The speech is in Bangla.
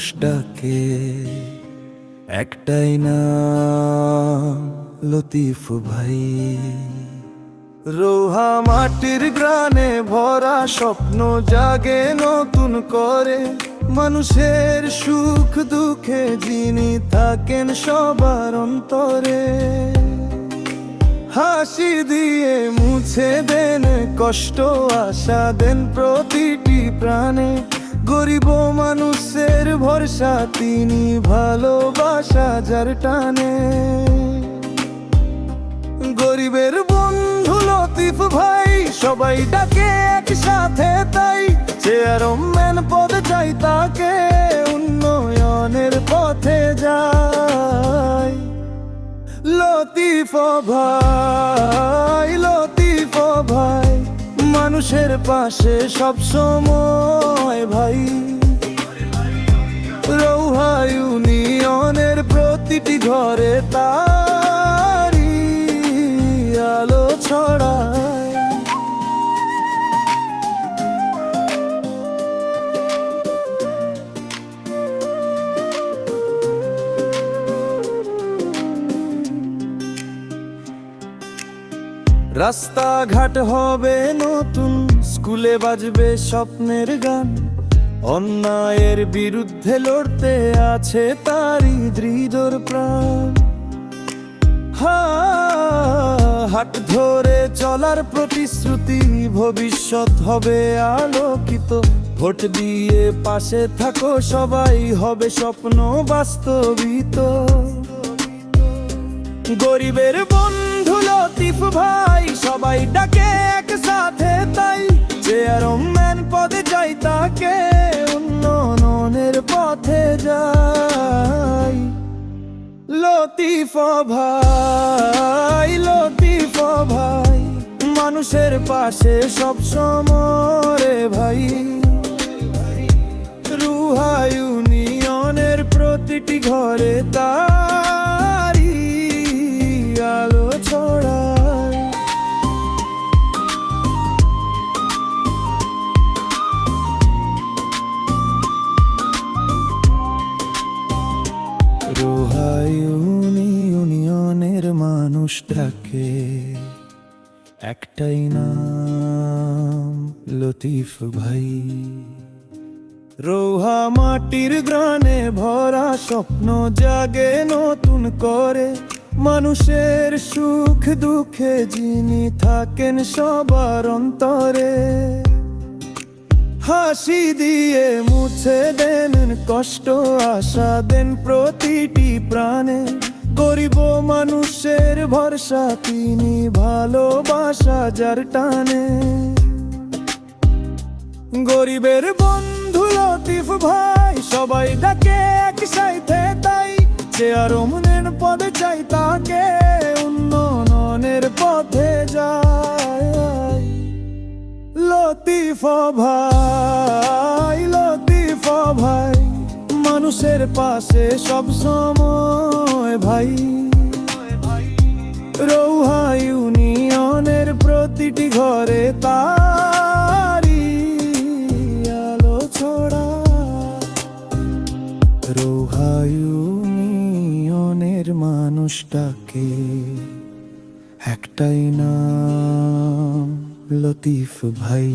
মানুষটাকে, একটাই না, লতিফ ভাই। রোহা মাটির গ্রানে ভরা স্বপ্ন জাগে নতুন করে, মানুষের সুখ দুঃখে যিনি থাকেন সবার অন্তরে। হাসি দিয়ে মুছে দেন কষ্ট, আশা দেন প্রতিটি প্রাণে। গরিব মানুষের ভরসা তিনি, ভালোবাসা যার টানে। গরিবের বন্ধু লতিফ ভাই, সবাই ডাকে একসাথে তাই। চেয়ারম্যান পদ চাই তাকে, উন্নয়নের পথে যায়। লতিফ ভাই, লতিফ ভাই, মানুষের পাশে সব সময় ভাই। রৌহা ইউনিয়নের প্রতিটি ঘরে তারি আলো ছড়ায়। রাস্তাঘাট হবে নতুন, স্কুলে বাজবে স্বপ্নের গান। অন্যায়ের বিরুদ্ধে লড়তে আছে তারই দৃঢ় প্রাণ। হাট ধরে চলার প্রতিশ্রুতি, ভবিষ্যৎ হবে আলোকিত। ভোট দিয়ে পাশে থাকো সবাই, হবে স্বপ্ন বাস্তবিত। গরিবের বন্ধু লতিফ ভাই, সবাই ডাকে একসাথে তাই। চেয়ারম্যান পদে চাই তাকে, উন্নয়নের পথে যাই। লতিফ ভাই, লতিফ ভাই, মানুষের পাশে সব সময় ভাই। রোহা ইউনিয়নের প্রতিটি ঘরে তারি আলো ছড়ায়। রোহা ইউনিয়নের মানুষটাকে, একটাই নাম লতিফ ভাই। রোহা মাটির গ্রানে ভরা স্বপ্ন জাগে নতুন করে, মানুষের সুখ দুঃখে যিনি থাকেন সবার অন্তরে। হাসি দিয়ে মুছে দেন কষ্ট, আশা দেন প্রতিটি প্রাণে। গরিব মানুষের ভরসা তিনি, ভালোবাসা যার টানে। গরিবের বন্ধু লতিফ ভাই, সবাই ডাকে একসাথে তাই। চেয়ারম্যান পদে চাই তাকে, উন্নয়নের পথে যায়। লতিফ ভাই, লতিফ ভাই, মানুষের পাশে সব সময় ভাই। রৌহা ইউনিয়নের প্রতিটি ঘরে তারি আলো ছড়ায়। রৌহা ইউনিয়নের মানুষটাকে, একটাই নাম লতিফ ভাই।